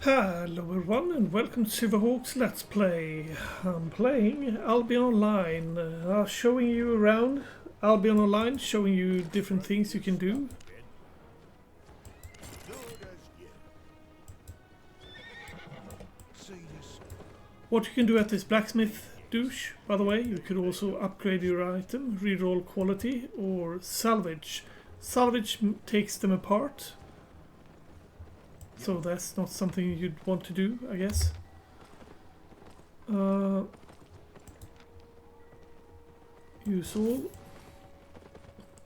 Hello everyone and welcome to Silverhawk's Let's Play. I'm playing Albion Online, showing you around Albion Online, showing you different things you can do. What you can do at this blacksmith douche, by the way, you could also upgrade your item, reroll quality or salvage. Salvage takes them apart. So that's not something you'd want to do, I guess. Use all.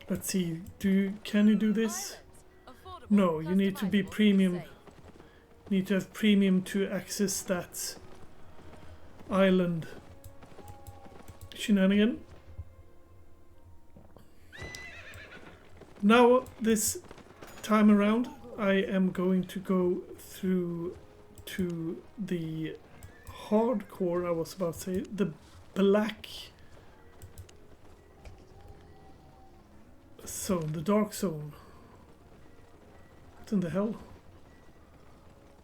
Let's see. Can you do this? No, you need to be premium. You need to have premium to access that island shenanigan. Now this time around I am going to go through to the hardcore, I was about to say, the black zone, the dark zone. What in the hell?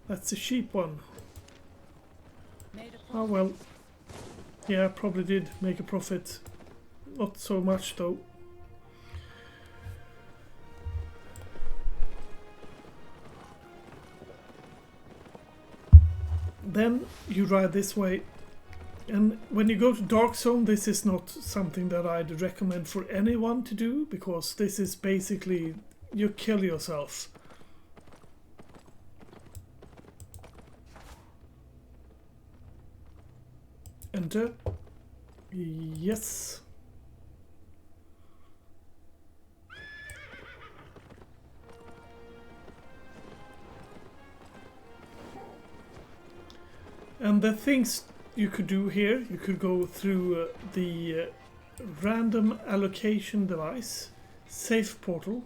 That's the sheep one. Oh well. Yeah, probably did make a profit. Not so much though. Then you ride this way, and when you go to Dark Zone, this is not something that I'd recommend for anyone to do, because this is basically you kill yourself. Enter. Yes. And the things you could do here, you could go through the random allocation device, safe portal.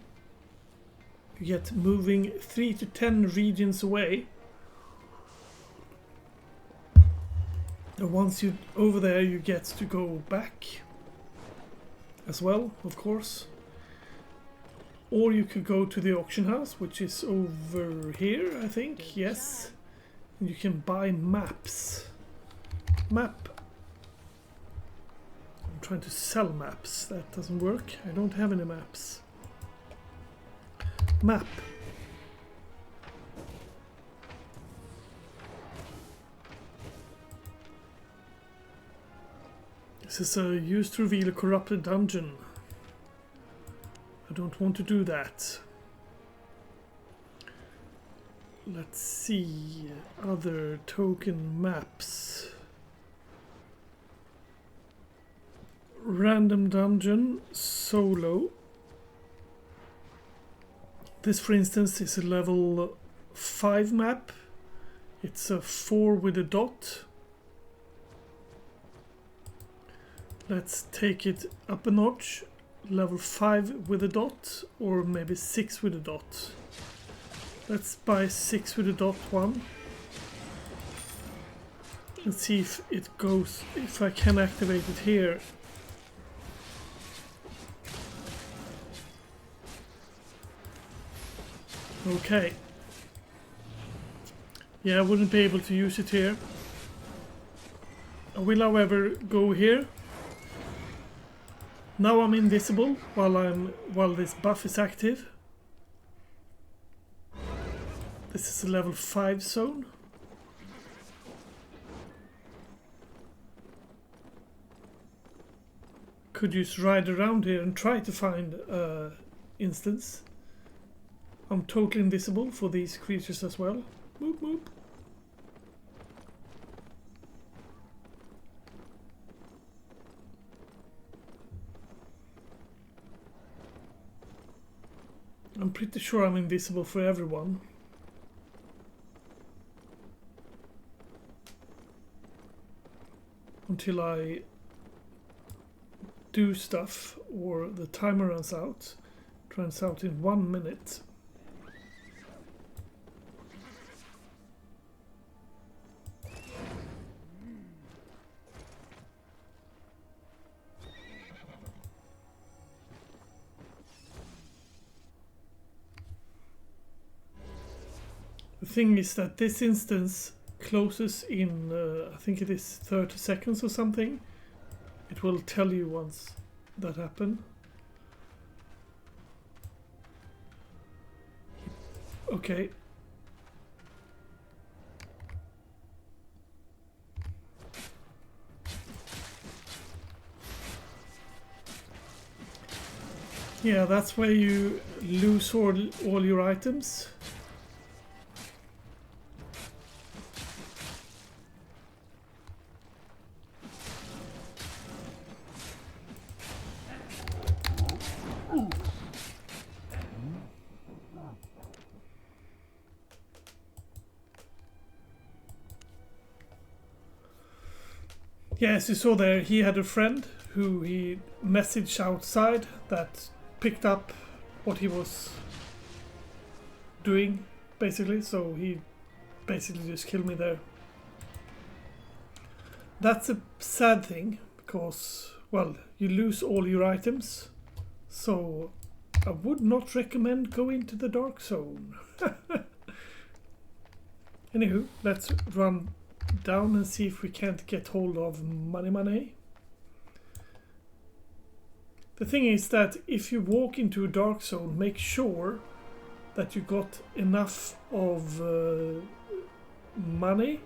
You get moving 3 to 10 regions away. And once you're over there, you get to go back as well, of course. Or you could go to the auction house, which is over here, I think. Yes. You can buy maps. Map. I'm trying to sell maps. That doesn't work. I don't have any maps. Map. This is used to reveal a corrupted dungeon. I don't want to do that. Let's see other token maps. Random dungeon solo. This, for instance, is a level 5 map. It's a 4 with a dot. Let's take it up a notch. Level 5 with a dot, or maybe 6 with a dot. Let's buy 6 with a dot one. Let's see if it goes, if I can activate it here. Okay. Yeah, I wouldn't be able to use it here. I will, however, go here. Now I'm invisible while this buff is active. This is a level 5 zone. Could just ride around here and try to find instance. I'm totally invisible for these creatures as well. Boop boop. I'm pretty sure I'm invisible for everyone. Until I do stuff or the timer runs out. It runs out in 1 minute. The thing is that this instance closes in, I think it is 30 seconds or something. It will tell you once that happened. Okay. Yeah, that's where you lose all your items. Yeah, as you saw there, he had a friend who he messaged outside that picked up what he was doing, basically, so he basically just killed me there. That's a sad thing, because, well, you lose all your items, so I would not recommend going to the dark zone. Anywho, let's run down and see if we can't get hold of money. The thing is that if you walk into a dark zone, make sure that you got enough of money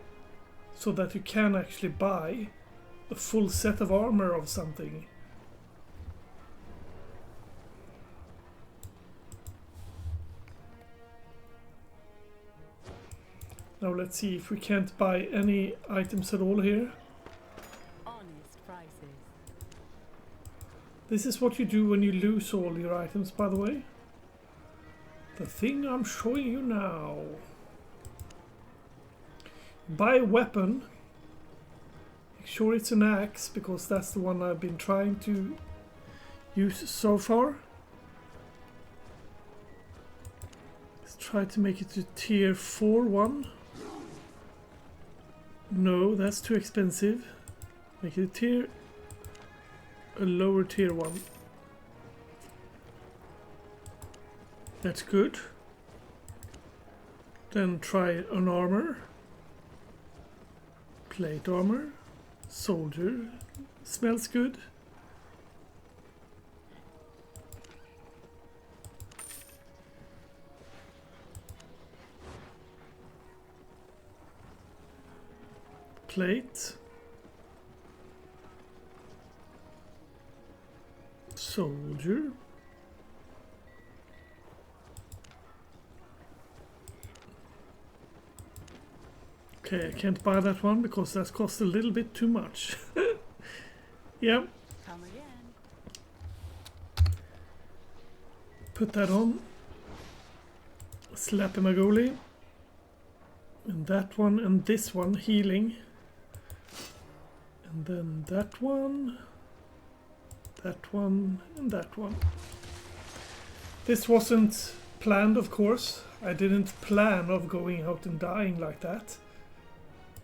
so that you can actually buy a full set of armor of something. Now let's see if we can't buy any items at all here. Honest prices. This is what you do when you lose all your items, by the way. The thing I'm showing you now. Buy a weapon. Make sure it's an axe, because that's the one I've been trying to use so far. Let's try to make it to tier 4 one. No, that's too expensive. Make it a lower tier 1. That's good. Then try an armor. Plate armor. Soldier. Smells good. Plate. Soldier. Okay, I can't buy that one because that costs a little bit too much. Yep. Come again. Put that on. Slap him a goalie. And that one and this one, healing. And then that one, and that one. This wasn't planned, of course. I didn't plan of going out and dying like that.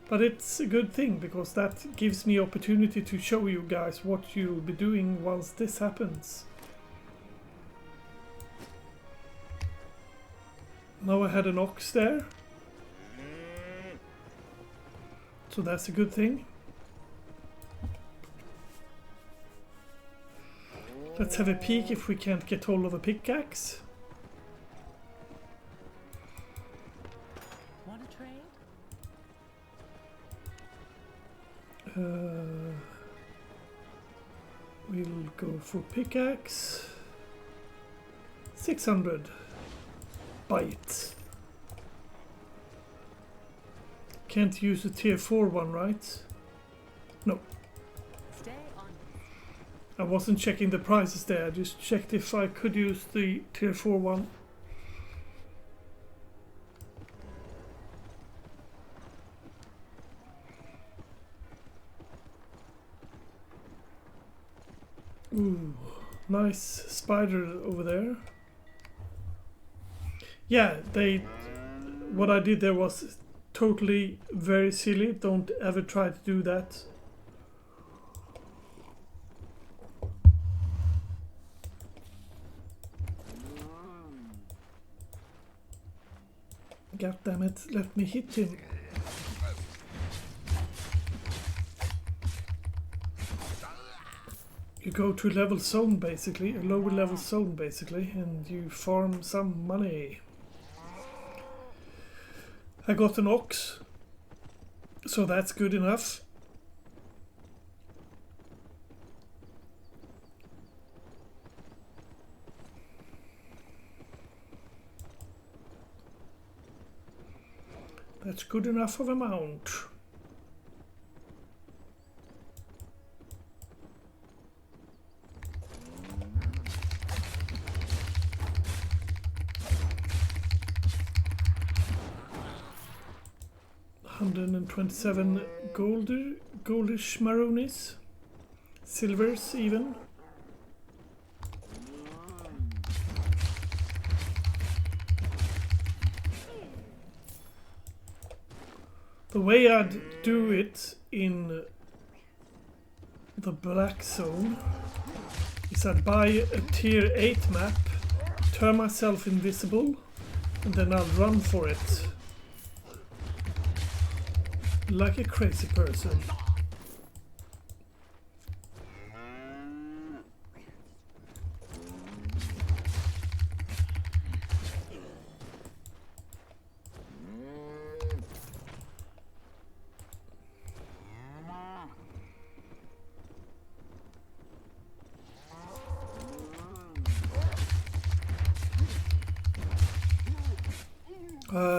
But it's a good thing, because that gives me opportunity to show you guys what you'll be doing once this happens. Now I had an ox there. So that's a good thing. Let's have a peek if we can't get hold of a pickaxe. Want to trade? We'll go for pickaxe. 600. Buy it. Can't use a tier 4 one, right? No. Stay on. I wasn't checking the prices there. I just checked if I could use the tier 4 one. Ooh, nice spider over there. Yeah, what I did there was totally very silly. Don't ever try to do that. God damn it, let me hit him. You go to a level zone basically, a lower level zone basically, and you farm some money. I got an ox, so that's good enough. That's good enough of a mount. $127 goldish maroonies, silvers even. The way I'd do it in the black zone is I'd buy a tier 8 map, turn myself invisible, and then I'll run for it. Like a crazy person.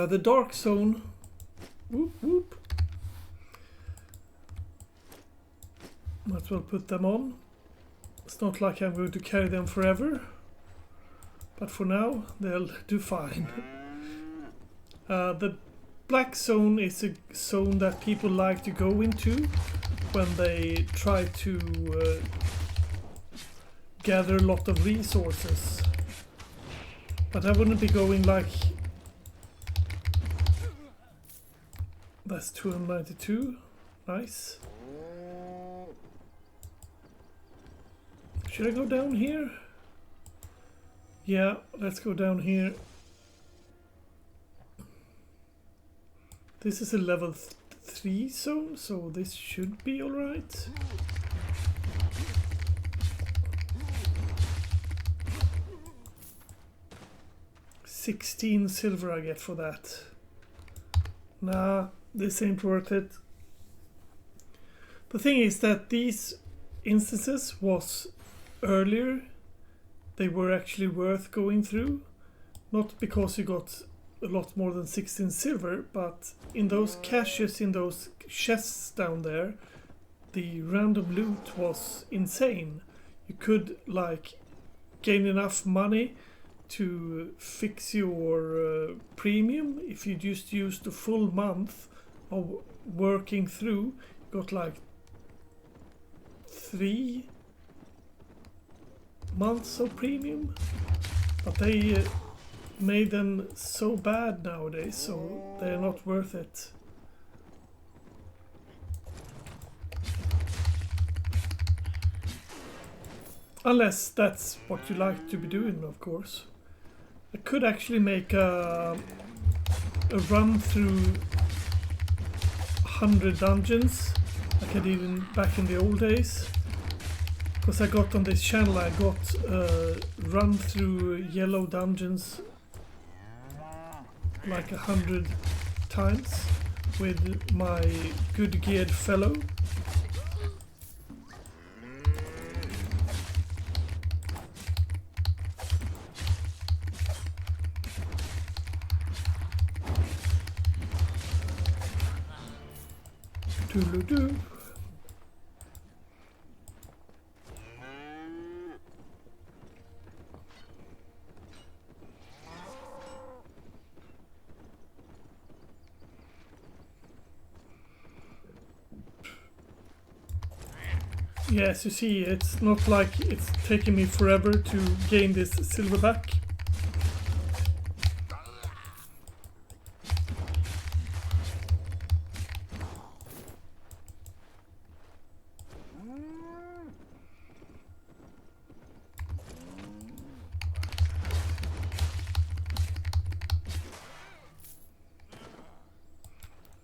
The dark zone. Whoop whoop. Might as well put them on. It's not like I'm going to carry them forever, but for now they'll do fine. The black zone is a zone that people like to go into when they try to gather a lot of resources. But I wouldn't be going like... That's 292. Nice. Should I go down here? Yeah, let's go down here. This is a level 3 zone, so this should be alright. $16 silver I get for that. Nah, this ain't worth it. The thing is that these instances was earlier, they were actually worth going through. Not because you got a lot more than 16 silver, but in those caches, in those chests down there, the random loot was insane. You could like gain enough money to fix your premium. If you just used the full month of working through, you got like 3 months of premium, but they made them so bad nowadays, so they're not worth it. Unless that's what you like to be doing, of course. I could actually make a run through 100 dungeons like I did back in the old days. Because I got on this channel, I got run through yellow dungeons like 100 times with my good geared fellow. Doodle-doo. Yes, you see, it's not like it's taking me forever to gain this silver back.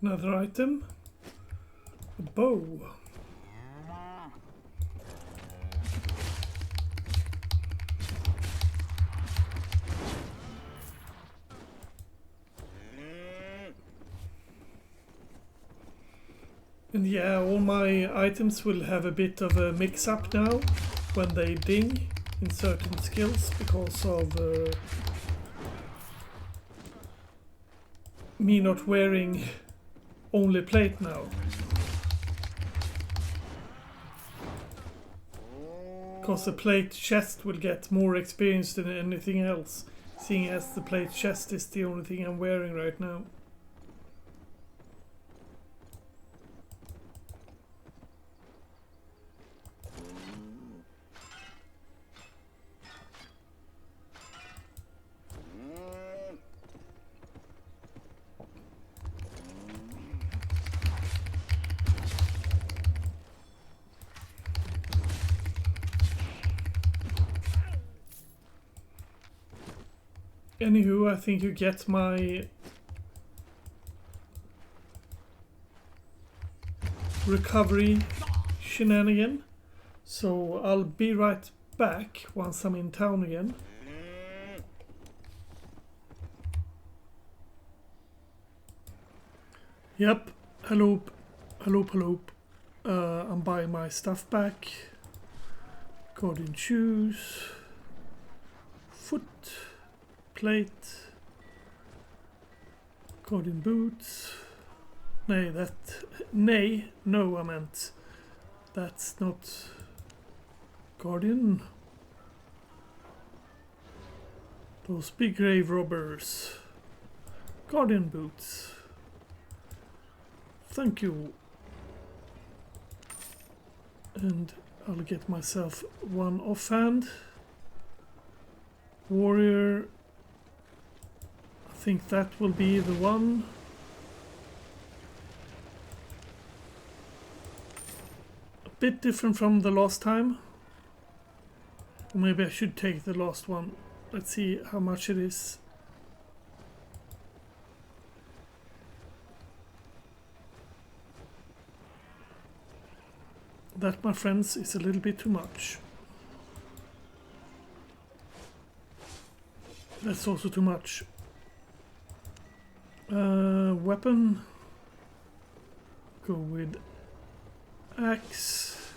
Another item. A bow. And yeah, all my items will have a bit of a mix-up now when they ding in certain skills because of me not wearing only plate now. Because the plate chest will get more experience than anything else, seeing as the plate chest is the only thing I'm wearing right now. Anywho, I think you get my recovery shenanigan. So I'll be right back once I'm in town again. Yep, hello, hello, hello. I'm buying my stuff back. Guardian shoes, foot, plate, Guardian boots. No, I meant that's not Guardian. Those big grave robbers. Guardian boots. Thank you. And I'll get myself one offhand. Warrior. I think that will be the one. A bit different from the last time. Or maybe I should take the last one. Let's see how much it is. That, my friends, is a little bit too much. That's also too much. Weapon. Go with axe.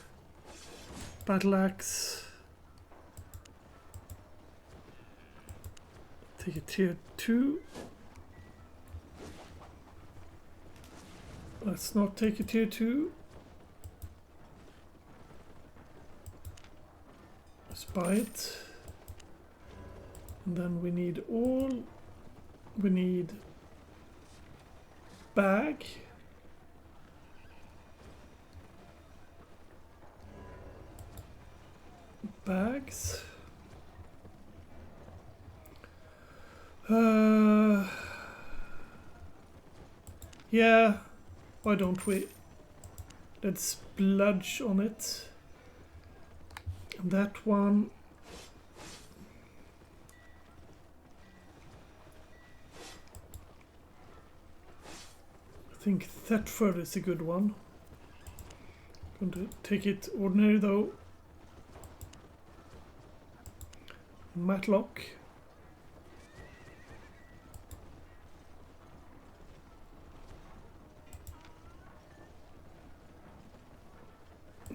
Battle axe. Take a tier 2. Let's not take a tier 2. Let's buy it. And then we need bag. Bags. Yeah, why don't we? Let's splurge on it. And that one. I think Thetford is a good one. Going to take it ordinary though. Matlock.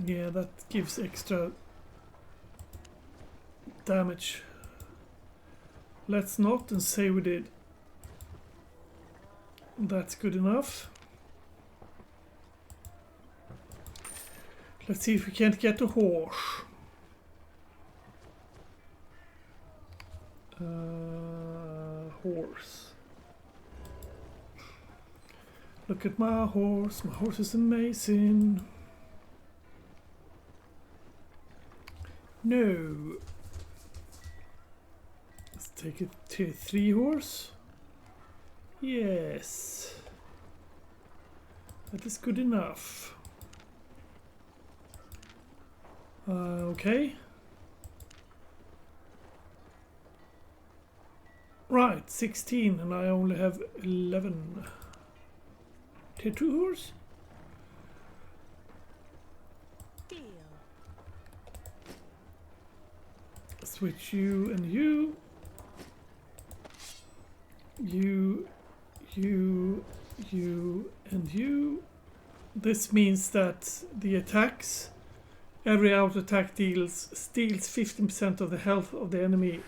Yeah, that gives extra damage. Let's not and say we did. That's good enough. Let's see if we can't get a horse. Horse. Look at my horse. My horse is amazing. No. Let's take a tier 3 horse. Yes. That is good enough. Okay. Right, 16 and I only have 11. Tier 2 horse? Deal. Switch you and you. You, and you. This means that the attacks, every auto attack steals 15% of the health of the enemy.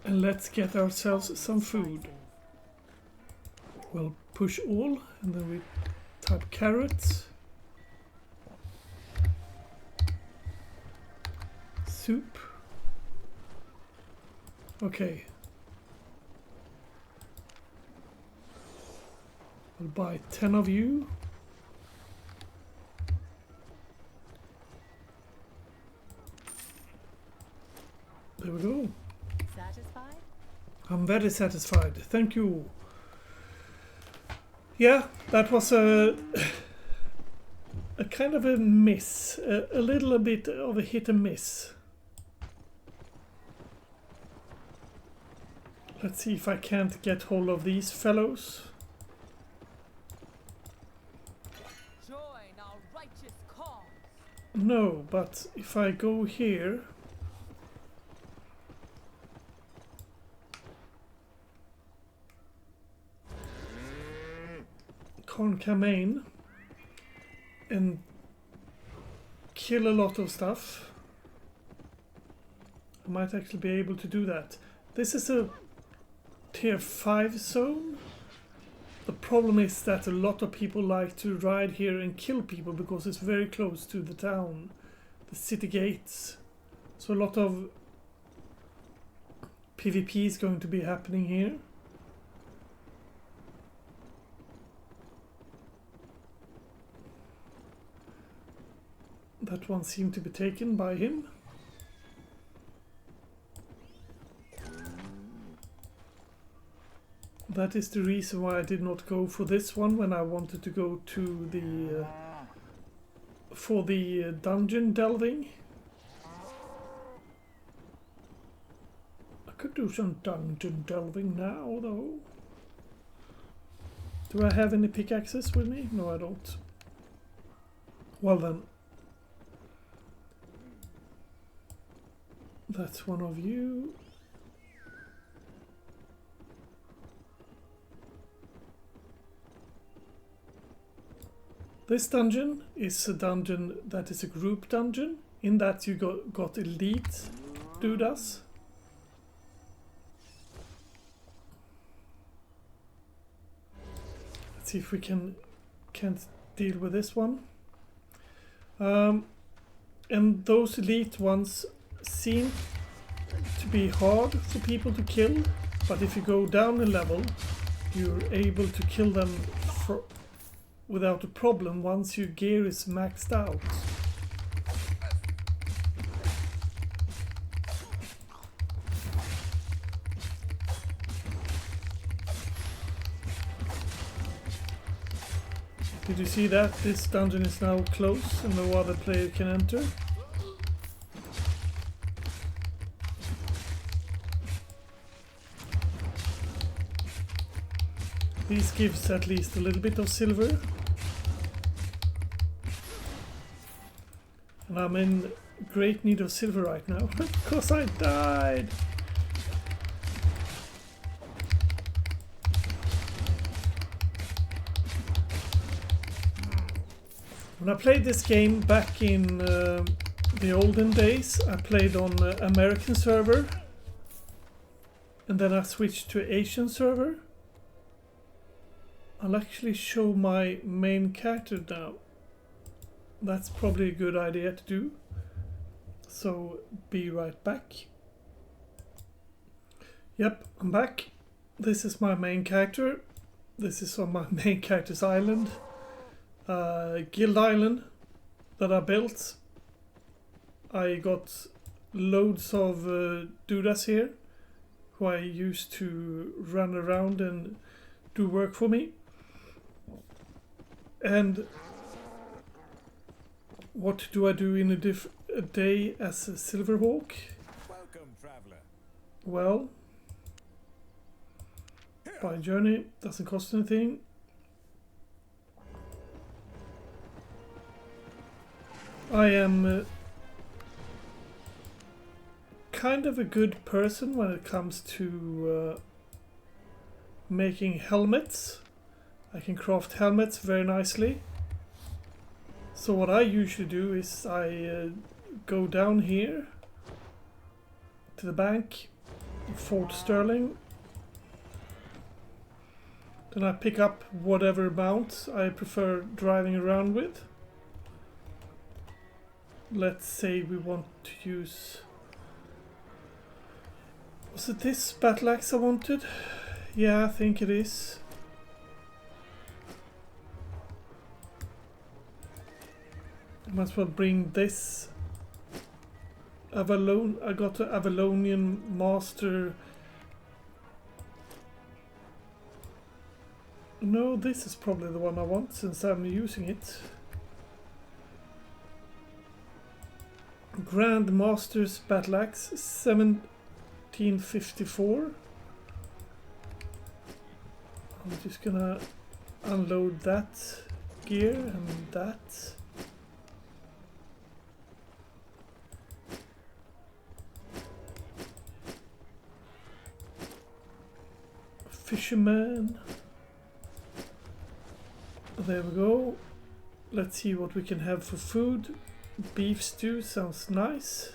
And let's get ourselves some food. We'll push all, and then we type carrots. Soup. Okay. I'll buy 10 of you. There we go. Satisfied? I'm very satisfied. Thank you. Yeah, that was a kind of a miss. A little bit of a hit and miss. Let's see if I can't get hold of these fellows. Join our righteous cause. No, but if I go here... Concampaign and kill a lot of stuff. I might actually be able to do that. This is a tier 5 zone. The problem is that a lot of people like to ride here and kill people because it's very close to the town, the city gates. So a lot of PvP is going to be happening here. That one seemed to be taken by him. That is the reason why I did not go for this one when I wanted to go to the for the dungeon delving. I could do some dungeon delving now though. Do I have any pickaxes with me? No, I don't. Well then. That's one of you. This dungeon is a dungeon that is a group dungeon. In that you got elite dudas. Let's see if we can't deal with this one. And those elite ones seem to be hard for people to kill, but if you go down a level, you're able to kill them without a problem once your gear is maxed out. Did you see that? This dungeon is now closed and no other player can enter. This gives at least a little bit of silver. And I'm in great need of silver right now because I died. When I played this game back in the olden days, I played on American server. And then I switched to Asian server. I'll actually show my main character now. That's probably a good idea to do. So be right back. Yep, I'm back. This is my main character. This is on my main character's island. Guild Island that I built. I got loads of dudas here who I used to run around and do work for me. And what do I do in a day as a Silverhawk? Welcome, traveler. Well, Buy journey, doesn't cost anything. I am kind of a good person when it comes to making helmets. I can craft helmets very nicely. So what I usually do is I go down here to the bank, Fort Sterling. Then I pick up whatever mount I prefer driving around with. Let's say we want to use... Was it this battle axe I wanted? Yeah, I think it is. I might as well bring this Avalon. I got an Avalonian Master. No, this is probably the one I want since I'm using it. Grand Master's Battle Axe 1754. I'm just gonna unload that gear and that. Fisherman. There we go. Let's see what we can have for food. Beef stew sounds nice.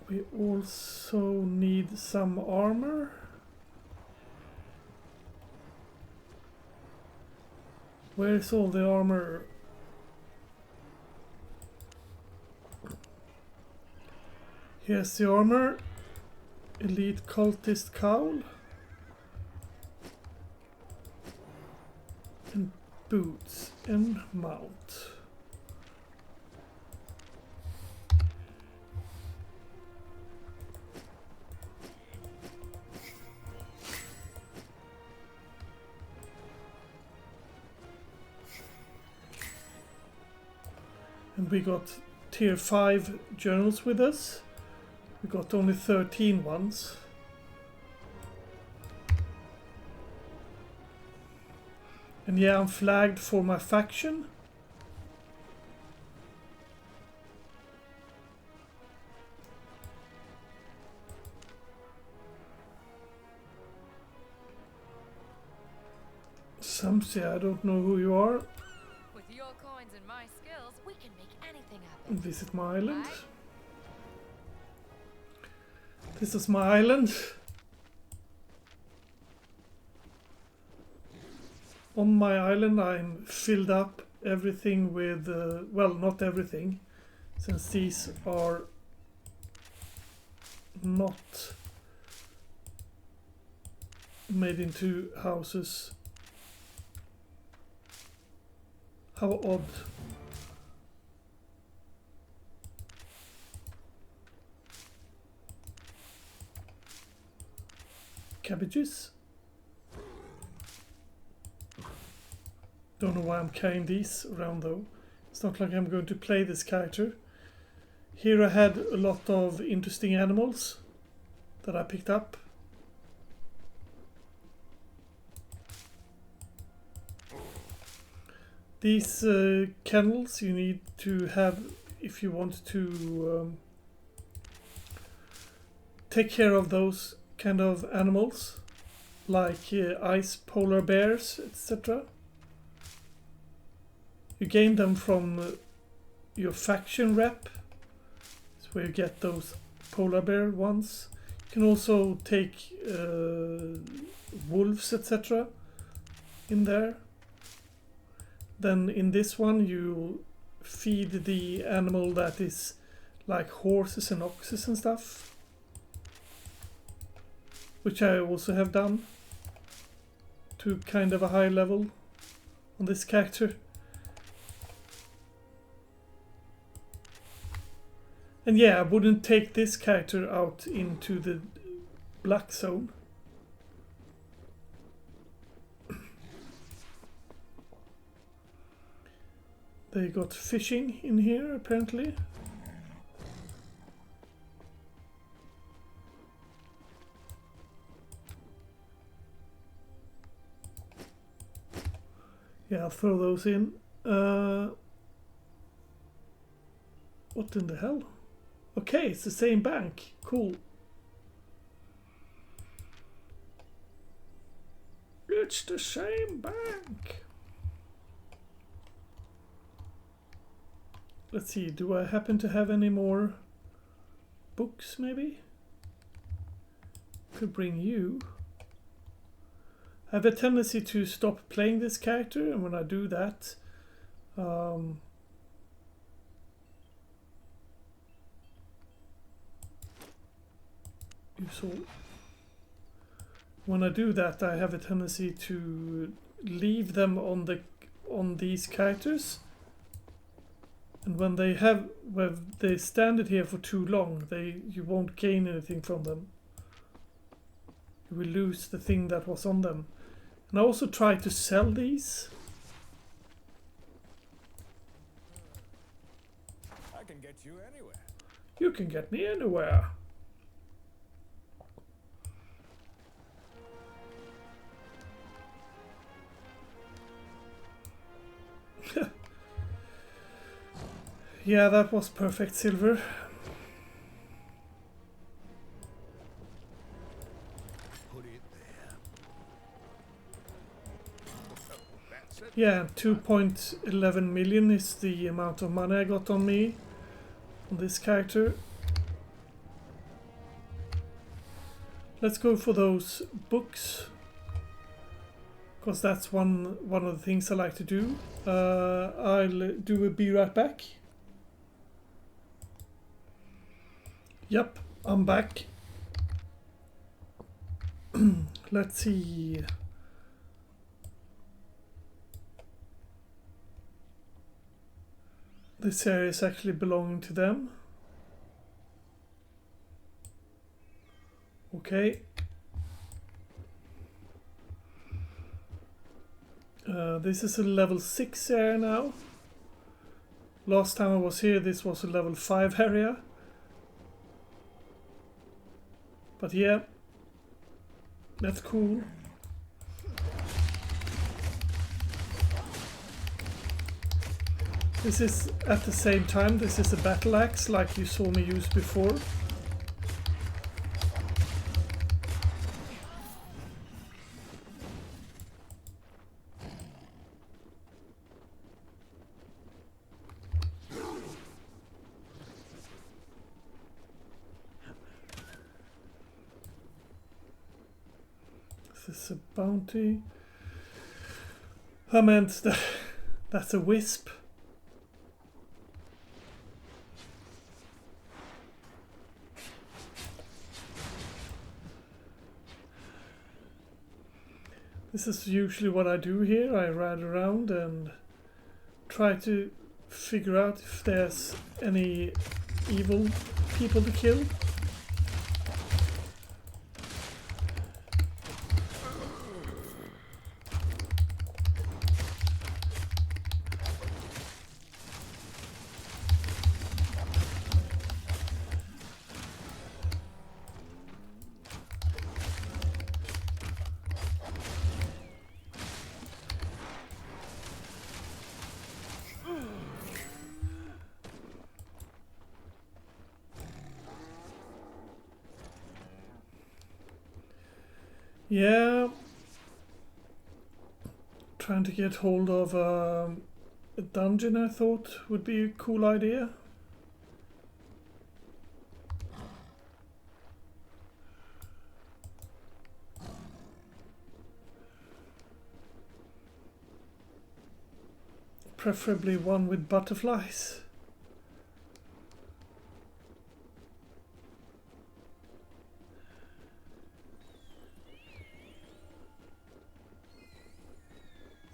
We also need some armor. Where's all the armor? Here's the armor. Elite cultist cowl. And boots and mount. And we got tier 5 journals with us. We got only 13 ones. And yeah, I'm flagged for my faction. Some say I don't know who you are. With your coins and my skills, we can make anything happen. Visit my island. Right? This is my island. On my island I'm filled up everything with, well, not everything, since these are not made into houses. How odd. Cabbages. Don't know why I'm carrying these around though. It's not like I'm going to play this character. Here I had a lot of interesting animals that I picked up. These kennels you need to have if you want to take care of those kind of animals, like ice polar bears, etc. You gain them from your faction rep. That's where you get those polar bear ones. You can also take wolves, etc. in there. Then in this one you feed the animal that is like horses and oxes and stuff, which I also have done to kind of a high level on this character. And yeah, I wouldn't take this character out into the black zone. They got fishing in here apparently. Yeah, I'll throw those in. What in the hell? Okay, it's the same bank. Cool. It's the same bank. Let's see, do I happen to have any more books maybe? Could bring you. I have a tendency to stop playing this character, and when I do that, when I do that, I have a tendency to leave them on these characters, and when they stand it here for too long, you won't gain anything from them. You will lose the thing that was on them. And I also try to sell these. I can get you anywhere. You can get me anywhere. Yeah, that was perfect, Silver. Put it there. That's it. Yeah, 2.11 million is the amount of money I got on me on this character. Let's go for those books, because that's one of the things I like to do. I'll do a be right back. Yep, I'm back. Let's see. This area is actually belonging to them. Okay. This is a level 6 area now. Last time I was here, this was a level 5 area. But yeah, that's cool. This is, at the same time, this is a battle axe like you saw me use before. This is a bounty. I meant that's a wisp. This is usually what I do here. I ride around and try to figure out if there's any evil people to kill. Yeah, trying to get hold of a dungeon I thought would be a cool idea. Preferably one with butterflies.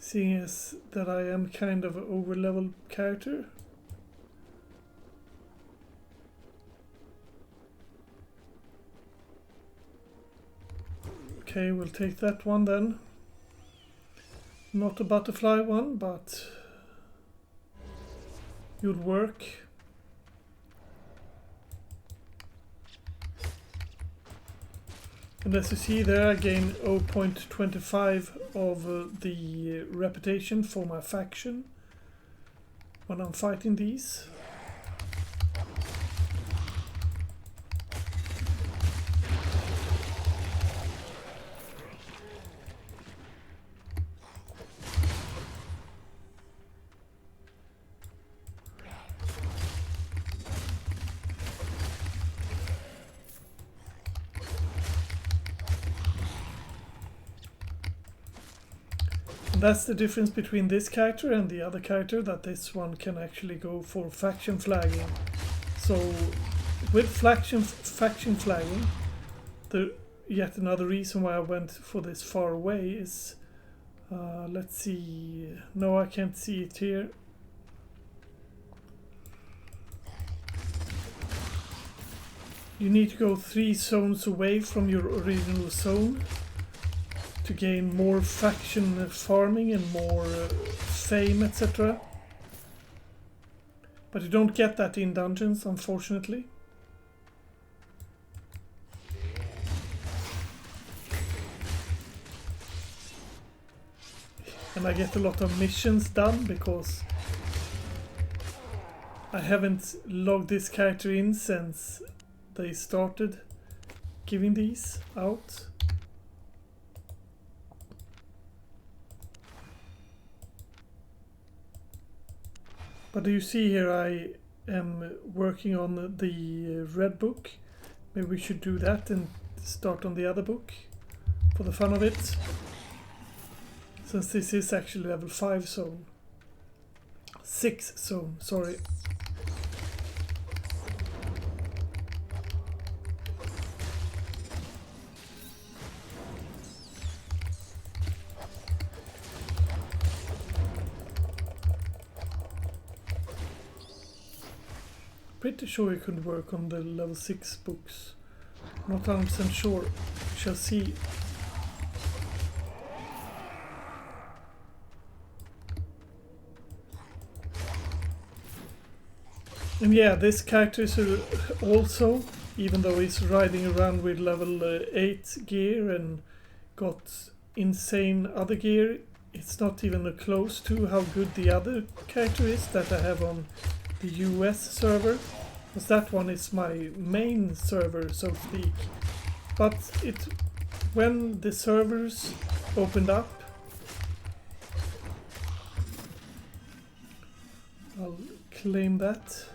Seeing as that I am kind of an over-leveled character. Okay, we'll take that one then. Not a butterfly one, but you'll work. And as you see there, I gain 0.25 of the reputation for my faction when I'm fighting these. That's the difference between this character and the other character, that this one can actually go for faction flagging. So with faction flagging, yet another reason why I went for this far away is, let's see, no, I can't see it here. You need to go 3 zones away from your original zone to gain more faction farming and more fame, etc. But you don't get that in dungeons, unfortunately. And I get a lot of missions done because I haven't logged this character in since they started giving these out. But you see here I am working on the red book. Maybe we should do that and start on the other book for the fun of it. Since this is actually level 5 zone. 6 zone, sorry. Pretty sure you could work on the level 6 books. Not 100% sure. We shall see. And yeah, this character is also, even though he's riding around with level 8 gear and got insane other gear, it's not even close to how good the other character is that I have on the US server, because that one is my main server, so to speak. But when the servers opened up, I'll claim that.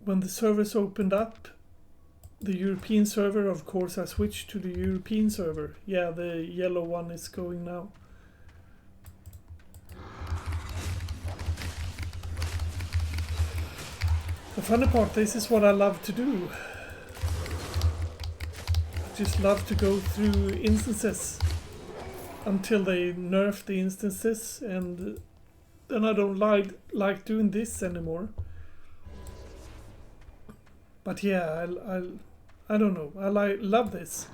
When the servers opened up, the European server, of course, I switched to the European server. Yeah, the yellow one is going now. The funny part, this is what I love to do. I just love to go through instances until they nerf the instances, and then I don't like doing this anymore. But yeah, I don't know, I love this.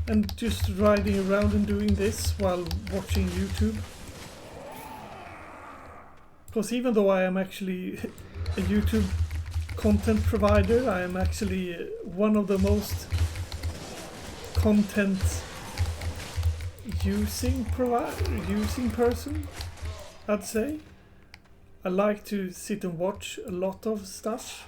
And just riding around and doing this while watching YouTube. Because even though I am actually a YouTube content provider, I am actually one of the most content using person, I'd say. I like to sit and watch a lot of stuff.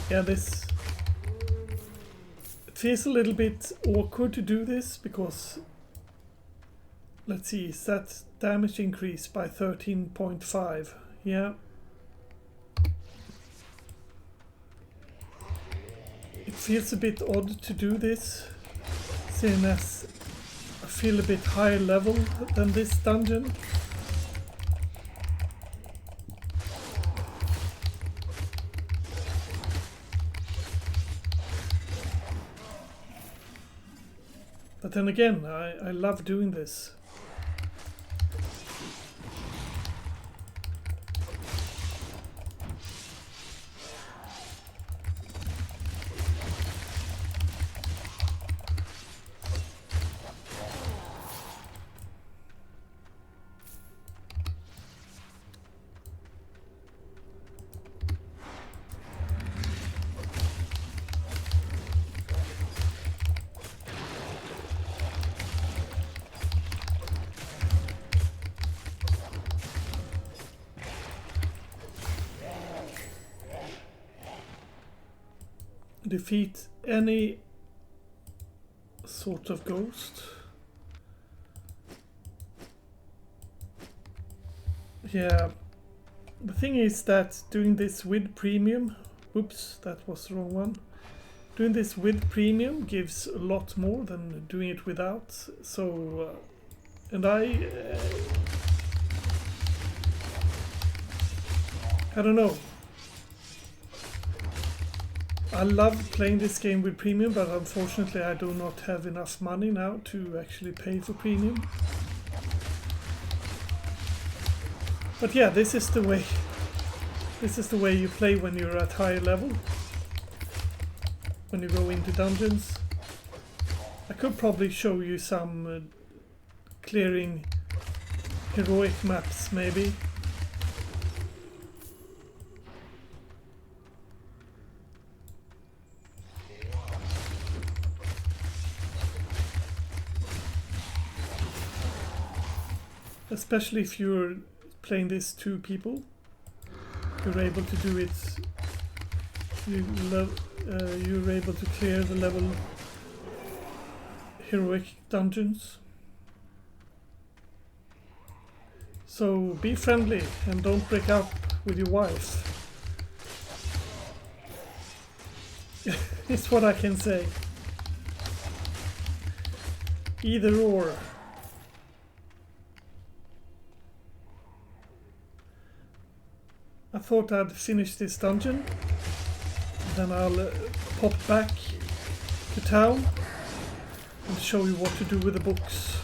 Yeah, it feels a little bit awkward to do this because, let's see, is that damage increase by 13.5? Yeah. It feels a bit odd to do this, seeing as I feel a bit higher level than this dungeon. But then again, I love doing this. defeat any sort of ghost. Yeah, the thing is that doing this with premium, oops, that was the wrong one. Doing this with premium gives a lot more than doing it without. So, and I don't know. I love playing this game with premium, but unfortunately I do not have enough money now to actually pay for premium. But yeah, this is the way. This is the way you play when you're at higher level. When you go into dungeons. I could probably show you some clearing heroic maps, maybe. Especially if you're playing this 2 people, you're able to do it. You're able to clear the level heroic dungeons. So be friendly and don't break up with your wife. It's what I can say. Either or. I thought I'd finish this dungeon, then I'll pop back to town and show you what to do with the books.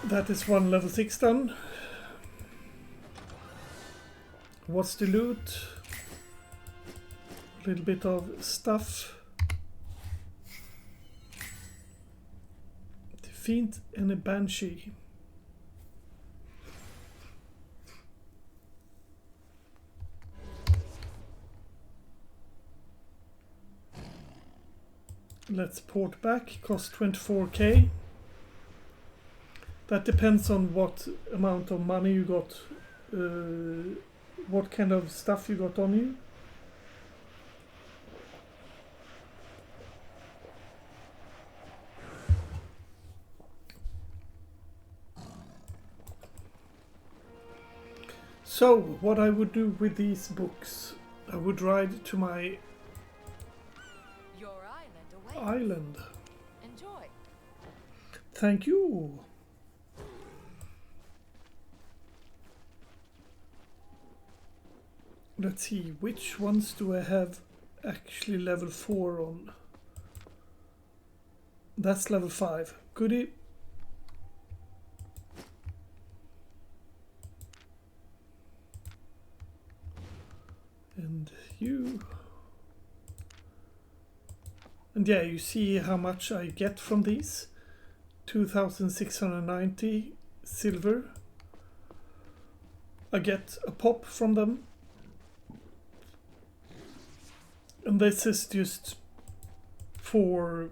That is one level 6 done. What's the loot? A little bit of stuff. Defeat and a banshee. Let's port back. Cost 24k. That depends on what amount of money you got, what kind of stuff you got on you. So, what I would do with these books, I would ride to my Your island awaits. island. Enjoy. Thank you. Let's see, which ones do I have actually level 4 on? That's level 5. Goodie. And you. And yeah, you see how much I get from these. 2,690 silver. I get a pop from them. And this is just for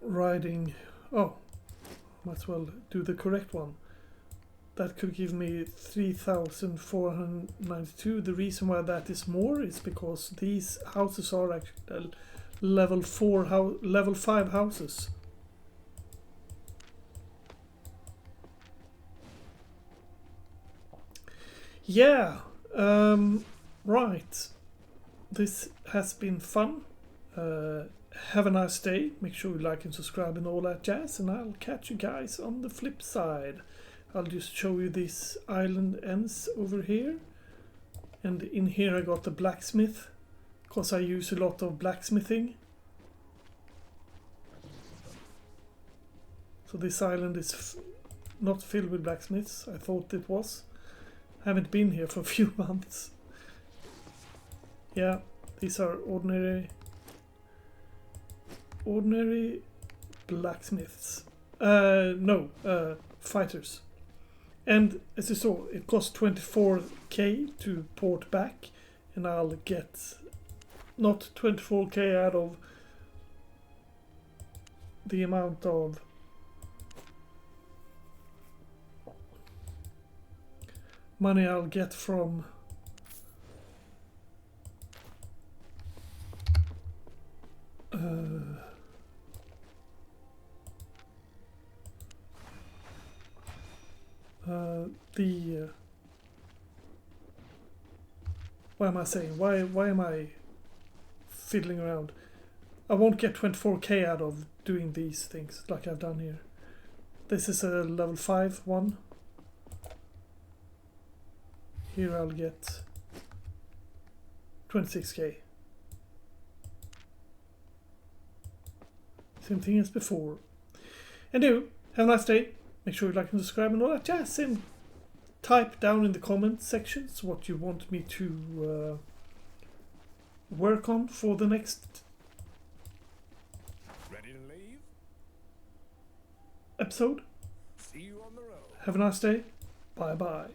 riding. Oh, might as well do the correct one. That could give me 3,492. The reason why that is more is because these houses are actually level 5 houses. Yeah, right. This has been fun, have a nice day. Make sure you like and subscribe and all that jazz. And I'll catch you guys on the flip side. I'll just show you this island ends over here. And in here I got the blacksmith. Because I use a lot of blacksmithing. So this island is not filled with blacksmiths. I thought it was. Haven't been here for a few months. Yeah, these are ordinary blacksmiths. Fighters. And as you saw, it costs 24k to port back, and I'll get not 24k out of the amount of money I'll get from what am I saying? Why am I fiddling around? I won't get 24k out of doing these things like I've done here. This is a level 5 one. Here I'll get 26k. Same thing as before. And have a nice day. Make sure you like and subscribe and all that jazz. And type down in the comment sections what you want me to work on for the next Ready to leave? episode. See you on the road. Have a nice day. Bye bye.